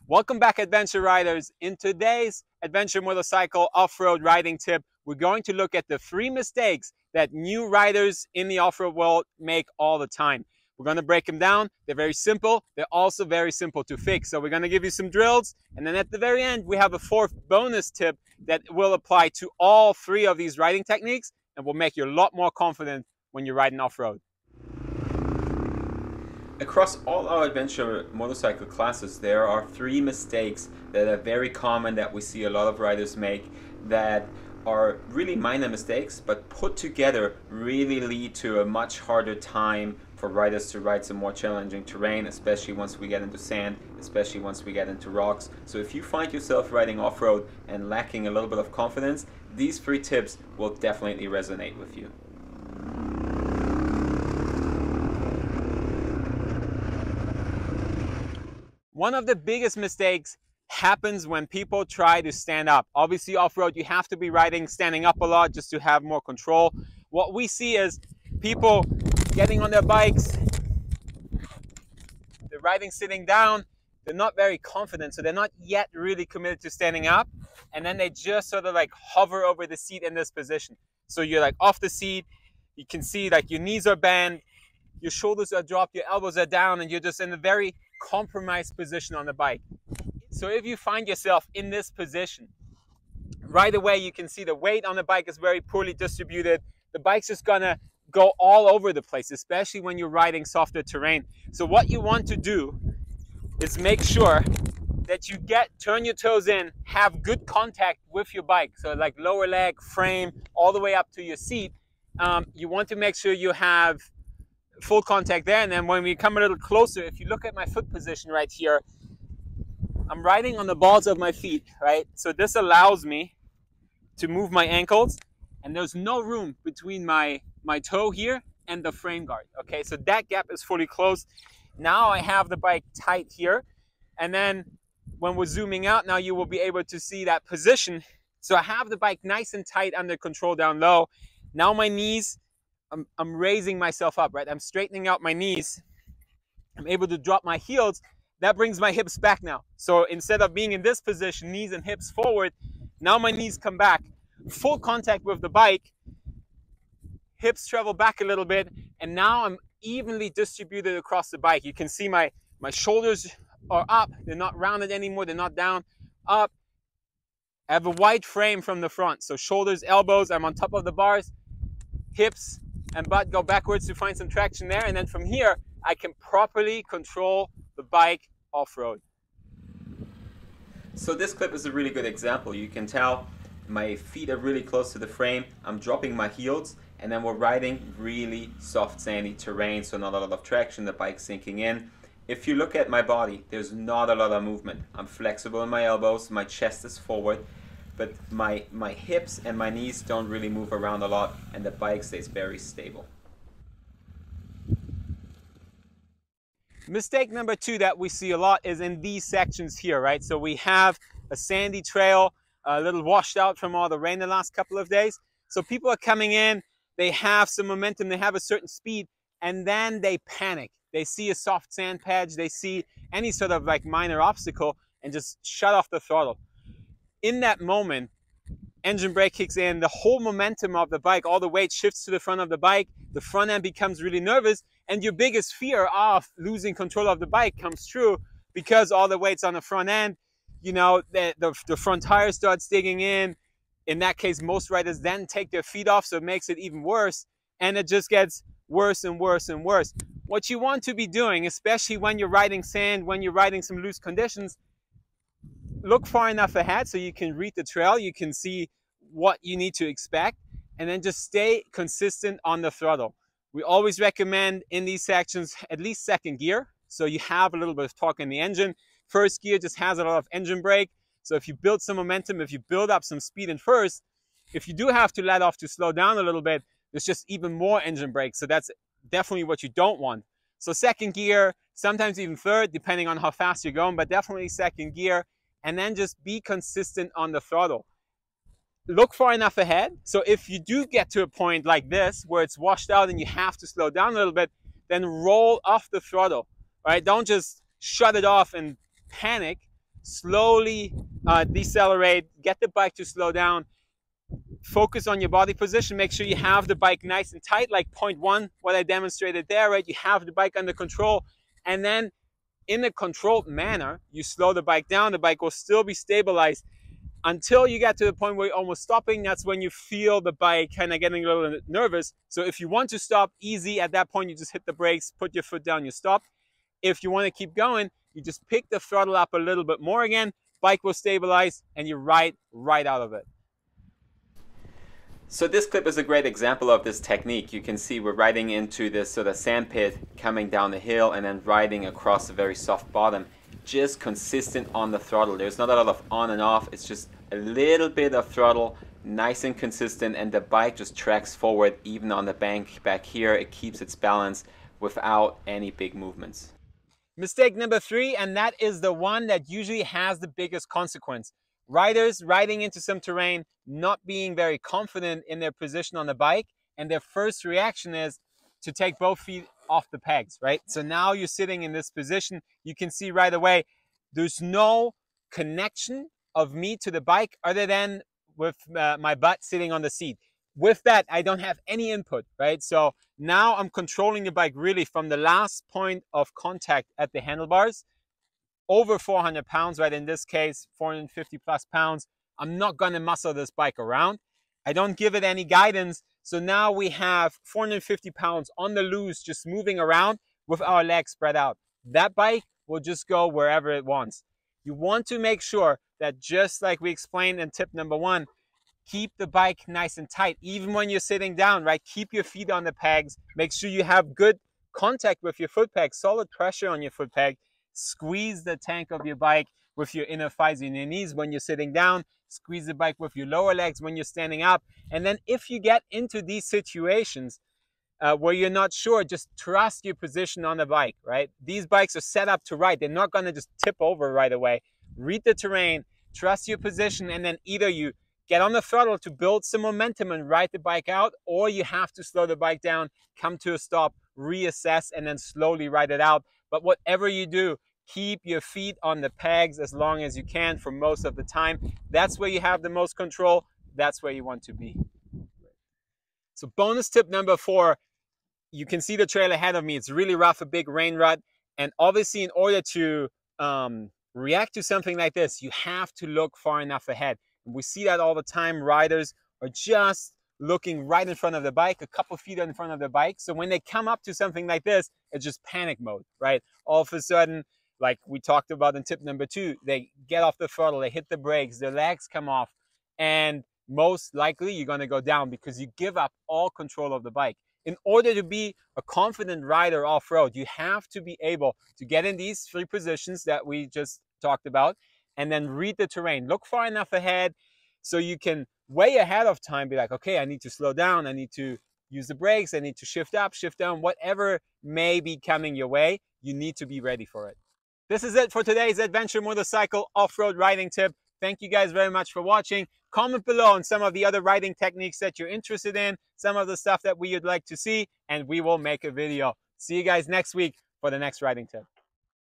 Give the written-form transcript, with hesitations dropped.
Welcome back, adventure riders. In today's adventure motorcycle off-road riding tip, we're going to look at the 3 mistakes that new riders in the off-road world make all the time. We're going to break them down. They're very simple. They're also very simple to fix. So we're going to give you some drills, and then at the very end, we have a 4th bonus tip that will apply to all 3 of these riding techniques and will make you a lot more confident when you're riding off-road. Across all our adventure motorcycle classes, there are 3 mistakes that are very common that we see a lot of riders make that are really minor mistakes, but put together really lead to a much harder time for riders to ride some more challenging terrain, especially once we get into sand, especially once we get into rocks. So if you find yourself riding off-road and lacking a little bit of confidence, these 3 tips will definitely resonate with you. One of the biggest mistakes happens when people try to stand up. Obviously, off-road, you have to be riding standing up a lot just to have more control. What we see is people getting on their bikes, they're riding sitting down, they're not very confident, so they're not yet really committed to standing up, and then they just sort of like hover over the seat in this position. So you're like off the seat, you can see like your knees are bent, your shoulders are dropped, your elbows are down, and you're just in a very compromised position on the bike. So if you find yourself in this position, right away you can see the weight on the bike is very poorly distributed. The bike's just gonna go all over the place, especially when you're riding softer terrain. So what you want to do is make sure that you turn your toes in, have good contact with your bike. So like lower leg, frame, all the way up to your seat. You want to make sure you have full contact there, and then when we come a little closer, if you look at my foot position right here, I'm riding on the balls of my feet, right? So this allows me to move my ankles, and there's no room between my toe here and the frame guard, okay? So that gap is fully closed. Now I have the bike tight here, and then when we're zooming out, now you will be able to see that position. So I have the bike nice and tight under control down low. Now my knees, I'm raising myself up, right? I'm straightening out my knees. I'm able to drop my heels. That brings my hips back now. So instead of being in this position, knees and hips forward, now my knees come back. Full contact with the bike. Hips travel back a little bit, and now I'm evenly distributed across the bike. You can see my shoulders are up. They're not rounded anymore. They're not down. Up. I have a wide frame from the front. So shoulders, elbows, I'm on top of the bars. Hips and butt go backwards to find some traction there, and then from here I can properly control the bike off-road. So this clip is a really good example. You can tell my feet are really close to the frame, I'm dropping my heels, and then we're riding really soft sandy terrain, so not a lot of traction, the bike's sinking in. If you look at my body, there's not a lot of movement. I'm flexible in my elbows, my chest is forward, but my hips and my knees don't really move around a lot, and the bike stays very stable. Mistake number 2 that we see a lot is in these sections here, right? So we have a sandy trail, a little washed out from all the rain the last couple of days. So people are coming in, they have some momentum, they have a certain speed, and then they panic. They see a soft sand patch, they see any sort of like minor obstacle, and just shut off the throttle. In that moment, engine brake kicks in, the whole momentum of the bike, all the weight shifts to the front of the bike, the front end becomes really nervous, and your biggest fear of losing control of the bike comes true because all the weight's on the front end. You know, the front tire starts digging in. In that case, most riders then take their feet off, so it makes it even worse, and it just gets worse and worse and worse. What you want to be doing, especially when you're riding sand, when you're riding some loose conditions, look far enough ahead so you can read the trail, you can see what you need to expect, and then just stay consistent on the throttle. We always recommend in these sections at least 2nd gear, so you have a little bit of torque in the engine. 1st gear just has a lot of engine brake, so if you build some momentum, if you build up some speed in 1st, if you do have to let off to slow down a little bit, there's just even more engine brake, so that's definitely what you don't want. So 2nd gear, sometimes even 3rd, depending on how fast you're going, but definitely 2nd gear, and then just be consistent on the throttle. Look far enough ahead, so if you do get to a point like this where it's washed out and you have to slow down a little bit, then roll off the throttle, right? Don't just shut it off and panic. slowly decelerate, get the bike to slow down, focus on your body position, make sure you have the bike nice and tight, like point one, what I demonstrated there, right? You have the bike under control, and then in a controlled manner, you slow the bike down, the bike will still be stabilized until you get to the point where you're almost stopping. That's when you feel the bike kind of getting a little nervous. So if you want to stop easy, at that point, you just hit the brakes, put your foot down, you stop. If you want to keep going, you just pick the throttle up a little bit more again, bike will stabilize, and you ride right out of it. So this clip is a great example of this technique. You can see we're riding into this sort of sandpit, coming down the hill and then riding across a very soft bottom. Just consistent on the throttle. There's not a lot of on and off. It's just a little bit of throttle, nice and consistent, and the bike just tracks forward even on the bank back here. It keeps its balance without any big movements. Mistake number 3, and that is the one that usually has the biggest consequence. Riders riding into some terrain, not being very confident in their position on the bike, and their first reaction is to take both feet off the pegs, right? So now you're sitting in this position, you can see right away, there's no connection of me to the bike other than with my butt sitting on the seat. With that, I don't have any input, right? So now I'm controlling the bike really from the last point of contact at the handlebars, over 400 pounds, right? In this case, 450 plus pounds. I'm not gonna muscle this bike around. I don't give it any guidance. So now we have 450 pounds on the loose, just moving around with our legs spread out. That bike will just go wherever it wants. You want to make sure that, just like we explained in tip number 1, keep the bike nice and tight. Even when you're sitting down, right? Keep your feet on the pegs. Make sure you have good contact with your foot peg, solid pressure on your foot peg. Squeeze the tank of your bike with your inner thighs and your knees when you're sitting down. Squeeze the bike with your lower legs when you're standing up. And then if you get into these situations where you're not sure, just trust your position on the bike, right? These bikes are set up to ride. They're not going to just tip over right away. Read the terrain, trust your position, and then either you get on the throttle to build some momentum and ride the bike out, or you have to slow the bike down, come to a stop, reassess, and then slowly ride it out. But whatever you do, keep your feet on the pegs as long as you can for most of the time. That's where you have the most control. That's where you want to be. So bonus tip number 4, you can see the trail ahead of me. It's really rough, a big rain rut. And obviously in order to react to something like this, you have to look far enough ahead. And we see that all the time. Riders are just looking right in front of the bike, a couple feet in front of the bike. So when they come up to something like this, it's just panic mode, right? All of a sudden, like we talked about in tip number 2, they get off the throttle, they hit the brakes, their legs come off, and most likely you're going to go down because you give up all control of the bike. In order to be a confident rider off-road, you have to be able to get in these 3 positions that we just talked about, and then read the terrain. Look far enough ahead so you can way ahead of time be like, okay, I need to slow down, I need to use the brakes, I need to shift up, shift down, whatever may be coming your way, you need to be ready for it. This is it for today's adventure motorcycle off-road riding tip. Thank you guys very much for watching. Comment below on some of the other riding techniques that you're interested in, some of the stuff that we would like to see, and we will make a video. See you guys next week for the next riding tip.